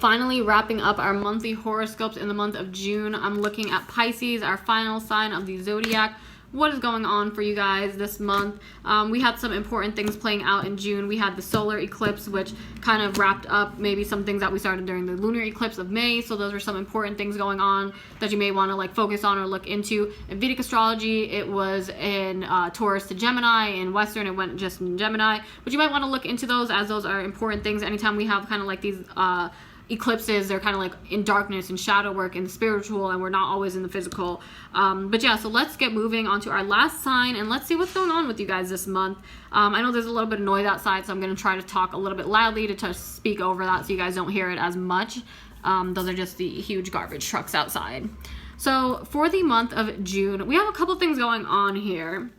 Finally wrapping up our monthly horoscopes in the month of June. I'm looking at Pisces, our final sign of the zodiac. What is going on for you guys this month? We had some important things playing out in June. We had the solar eclipse, which kind of wrapped up maybe some things that we started during the lunar eclipse of May. So those are some important things going on that you may want to like focus on or look into. In Vedic astrology, it was in Taurus to Gemini. In Western, it went just in Gemini. But you might want to look into those, as those are important things. Anytime we have kind of like these eclipses, they're kind of like in darkness and shadow work and spiritual, and we're not always in the physical. But yeah, so let's get moving on to our last sign, and let's see what's going on with you guys this month. I know there's a little bit of noise outside, so I'm going to try to talk a little bit loudly to speak over that so you guys don't hear it as much. Those are just the huge garbage trucks outside. So for the month of June, we have a couple things going on here.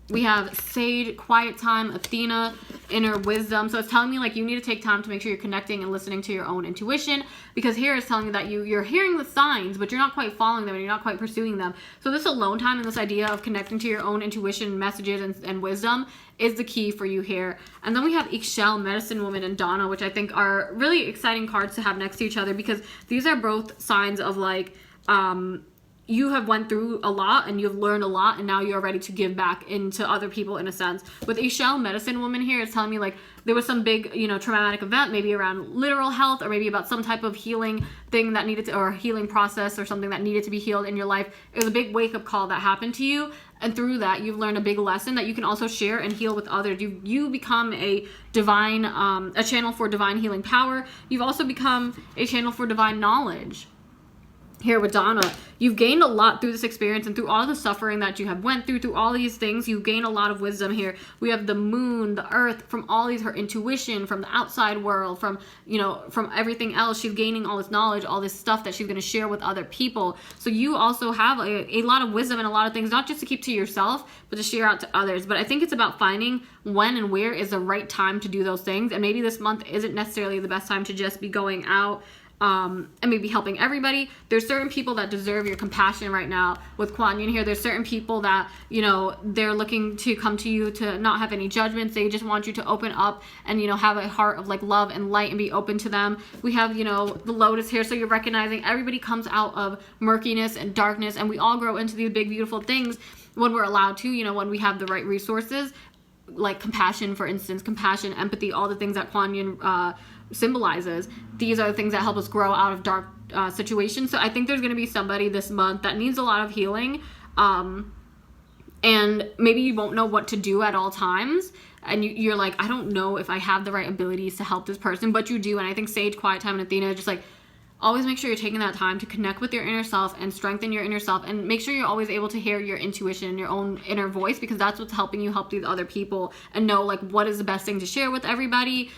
We have Sage, quiet time, Athena, inner wisdom. So it's telling me like you need to take time to make sure you're connecting and listening to your own intuition, because here it's telling you that you're hearing the signs, but you're not quite following them and you're not quite pursuing them. So this alone time and this idea of connecting to your own intuition, messages, and wisdom is the key for you here. And then we have Ixchel, Medicine Woman, and Donna, which I think are really exciting cards to have next to each other, because these are both signs of like, you have went through a lot and you've learned a lot, and now you're ready to give back into other people in a sense. With Ixchel, Medicine Woman here, it's telling me like there was some big, traumatic event, maybe around literal health, or maybe about some type of healing thing that needed to, or healing process or something that needed to be healed in your life. It was a big wake-up call that happened to you, and through that you've learned a big lesson that you can also share and heal with others. You become a divine, a channel for divine healing power. You've also become a channel for divine knowledge. Here with Donna, you've gained a lot through this experience and through all the suffering that you have went through all these things. You gain a lot of wisdom here. We have the moon, the earth, from all these, her intuition, from the outside world, from everything else. She's gaining all this knowledge, all this stuff that she's going to share with other people. So you also have a lot of wisdom and a lot of things, not just to keep to yourself, but to share out to others. But I think it's about finding when and where is the right time to do those things. And maybe this month isn't necessarily the best time to just be going out and maybe helping everybody. There's certain people that deserve your compassion right now. With Kuan Yin here, there's certain people that, they're looking to come to you to not have any judgments. They just want you to open up and, have a heart of like love and light and be open to them. We have, the lotus here. So you're recognizing everybody comes out of murkiness and darkness, and we all grow into these big, beautiful things when we're allowed to, when we have the right resources, like compassion, for instance, compassion, empathy, all the things that Kuan Yin symbolizes. These are the things that help us grow out of dark situations. So I think there's going to be somebody this month that needs a lot of healing, and maybe you won't know what to do at all times, and you're like, I don't know if I have the right abilities to help this person, but you do. And I think Sage, quiet time, and Athena, just like always make sure you're taking that time to connect with your inner self and strengthen your inner self, and make sure you're always able to hear your intuition and your own inner voice, because that's what's helping you help these other people and know like what is the best thing to share with everybody.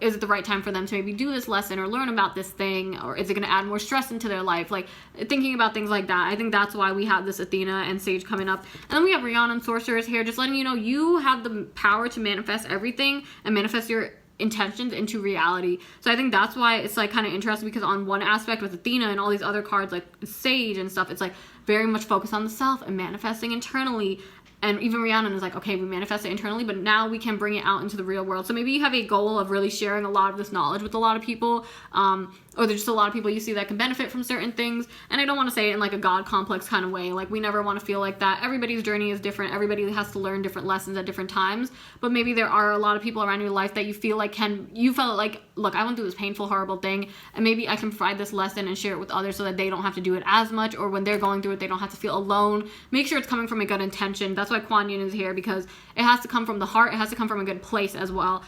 Is it the right time for them to maybe do this lesson or learn about this thing, or is it going to add more stress into their life? Like thinking about things like that. I think that's why we have this Athena and Sage coming up. And then we have Rihanna and Sorcerers here, just letting you know you have the power to manifest everything and manifest your intentions into reality. So I think that's why it's like kind of interesting, because on one aspect with Athena and all these other cards like Sage and stuff, it's like very much focused on the self and manifesting internally. And even Rihanna is like, okay, we manifest it internally, but now we can bring it out into the real world. So maybe you have a goal of really sharing a lot of this knowledge with a lot of people, or there's just a lot of people you see that can benefit from certain things. And I don't want to say it in like a God complex kind of way. Like we never want to feel like that. Everybody's journey is different. Everybody has to learn different lessons at different times. But maybe there are a lot of people around your life that you feel like you felt like, look, I went through this painful, horrible thing, and maybe I can provide this lesson and share it with others so that they don't have to do it as much, or when they're going through it, they don't have to feel alone. Make sure it's coming from a good intention. That's why Kuan Yin is here, because it has to come from the heart. It has to come from a good place as well.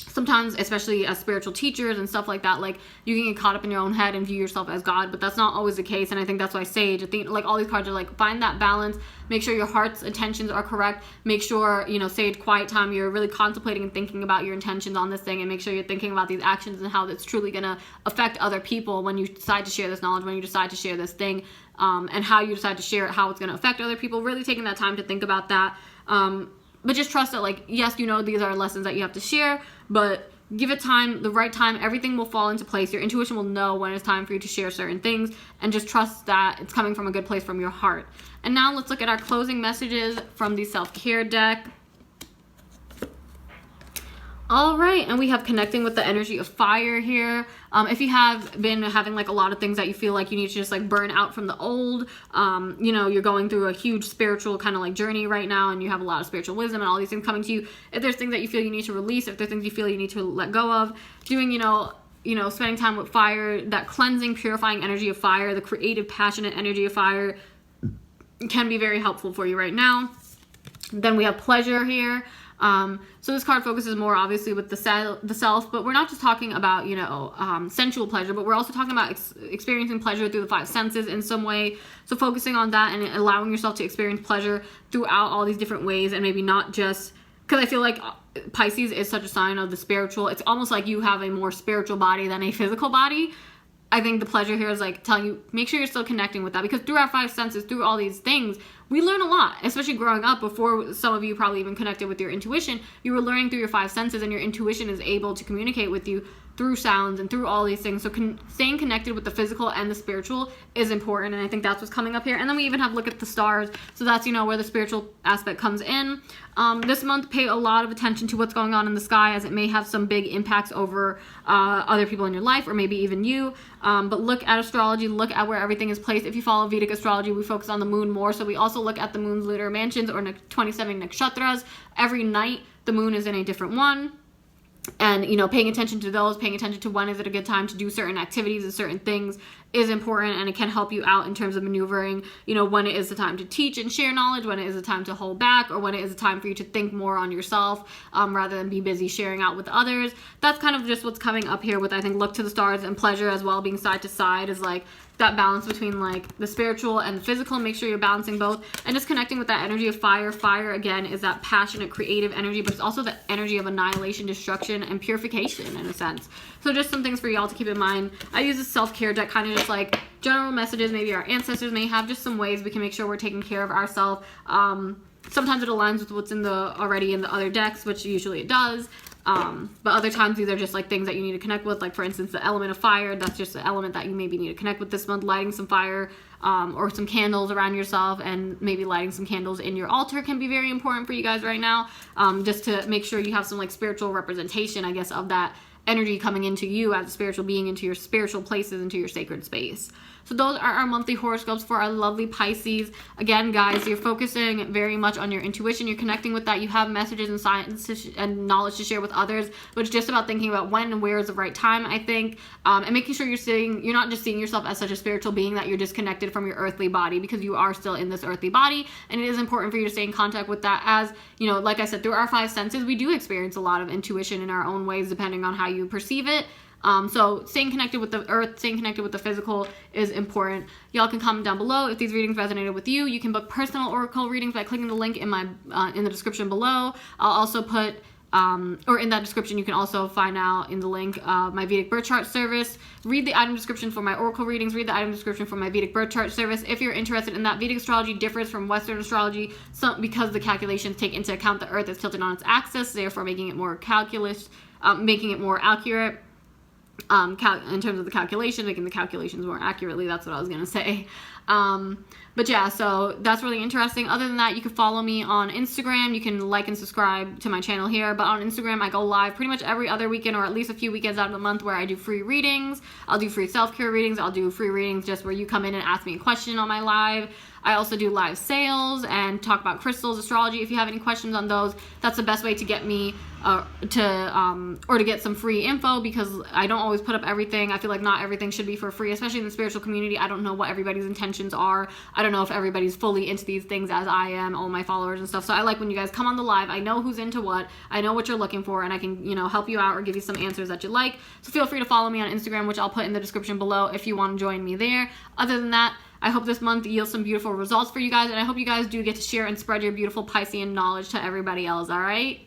Sometimes, especially as spiritual teachers and stuff like that, like you can get caught up in your own head and view yourself as God, but that's not always the case. And I think that's why Sage, I think like all these cards are like, find that balance, make sure your heart's intentions are correct, make sure, Sage, quiet time, you're really contemplating and thinking about your intentions on this thing, and make sure you're thinking about these actions and how it's truly going to affect other people when you decide to share this knowledge, when you decide to share this thing, and how you decide to share it, how it's going to affect other people, really taking that time to think about that. But just trust that, like, yes, these are lessons that you have to share, but give it time, the right time, everything will fall into place. Your intuition will know when it's time for you to share certain things, and just trust that it's coming from a good place from your heart. And now let's look at our closing messages from the self-care deck. All right, and we have connecting with the energy of fire here. If you have been having like a lot of things that you feel like you need to just like burn out from the old, you know, you're going through a huge spiritual kind of like journey right now, and you have a lot of spiritual wisdom and all these things coming to you. If there's things that you feel you need to release, if there's things you feel you need to let go of, doing, you know, spending time with fire, that cleansing, purifying energy of fire, the creative, passionate energy of fire can be very helpful for you right now. Then we have pleasure here. So this card focuses more obviously with the self, but we're not just talking about, you know, sensual pleasure, but we're also talking about experiencing pleasure through the 5 senses in some way. So focusing on that and allowing yourself to experience pleasure throughout all these different ways, and maybe not just, because I feel like Pisces is such a sign of the spiritual. It's almost like you have a more spiritual body than a physical body. I think the pleasure here is like telling you, make sure you're still connecting with that, because through our 5 senses, through all these things, we learn a lot, especially growing up. Before some of you probably even connected with your intuition, you were learning through your 5 senses, and your intuition is able to communicate with you through sounds and through all these things. So staying connected with the physical and the spiritual is important, and I think that's what's coming up here. And then we even have look at the stars, so that's, you know, where the spiritual aspect comes in. This month, pay a lot of attention to what's going on in the sky, as it may have some big impacts over other people in your life, or maybe even you. But look at astrology, look at where everything is placed. If you follow Vedic astrology, we focus on the moon more, so we also look at the moon's lunar mansions, or 27 nakshatras. Every night, the moon is in a different one. And, you know, paying attention to those, paying attention to when is it a good time to do certain activities and certain things is important, and it can help you out in terms of maneuvering, you know, when it is the time to teach and share knowledge, when it is the time to hold back, or when it is the time for you to think more on yourself, rather than be busy sharing out with others. That's kind of just what's coming up here with, I think, look to the stars and pleasure as well, being side to side, is like that balance between like the spiritual and the physical. Make sure you're balancing both, and just connecting with that energy of fire. Fire, again, is that passionate, creative energy, but it's also the energy of annihilation, destruction, and purification in a sense. So just some things for y'all to keep in mind. I use this self-care deck, kind of just like general messages maybe our ancestors may have, just some ways we can make sure we're taking care of ourselves. Sometimes it aligns with what's already in the other decks, which usually it does. But other times these are just like things that you need to connect with. Like, for instance, the element of fire, that's just the element that you maybe need to connect with this month. Lighting some fire, or some candles around yourself, and maybe lighting some candles in your altar can be very important for you guys right now, just to make sure you have some like spiritual representation, I guess, of that energy coming into you as a spiritual being, into your spiritual places, into your sacred space. So those are our monthly horoscopes for our lovely Pisces. Again, guys, you're focusing very much on your intuition. You're connecting with that. You have messages and science and knowledge to share with others, but it's just about thinking about when and where is the right time, I think, and making sure you're not just seeing yourself as such a spiritual being that you're disconnected from your earthly body, because you are still in this earthly body, and it is important for you to stay in contact with that. As you know, like I said, through our 5 senses, we do experience a lot of intuition in our own ways, depending on how you perceive it. So staying connected with the earth, staying connected with the physical is important. Y'all can comment down below if these readings resonated with you. You can book personal oracle readings by clicking the link in the description below. I'll also put, or in that description, you can also find out in the link my Vedic birth chart service. Read the item description for my oracle readings. Read the item description for my Vedic birth chart service. If you're interested in that, Vedic astrology differs from Western astrology because the calculations take into account the earth is tilted on its axis, therefore making it more making it more accurate. In terms of the calculation, making the calculations more accurately, that's what I was going to say. But yeah, so that's really interesting. Other than that, you can follow me on Instagram. You can like and subscribe to my channel here. But on Instagram, I go live pretty much every other weekend, or at least a few weekends out of the month, where I do free readings. I'll do free self-care readings. I'll do free readings just where you come in and ask me a question on my live. I also do live sales and talk about crystals, astrology. If you have any questions on those, that's the best way to get me or to get some free info, because I don't always put up everything. I feel like not everything should be for free, especially in the spiritual community. I don't know what everybody's intentions are. I don't know if everybody's fully into these things as I am, all my followers and stuff. So I like when you guys come on the live, I know who's into what, I know what you're looking for, and I can, you know, help you out or give you some answers that you like. So feel free to follow me on Instagram, which I'll put in the description below if you want to join me there. Other than that, I hope this month yields some beautiful results for you guys, and I hope you guys do get to share and spread your beautiful Piscean knowledge to everybody else, all right?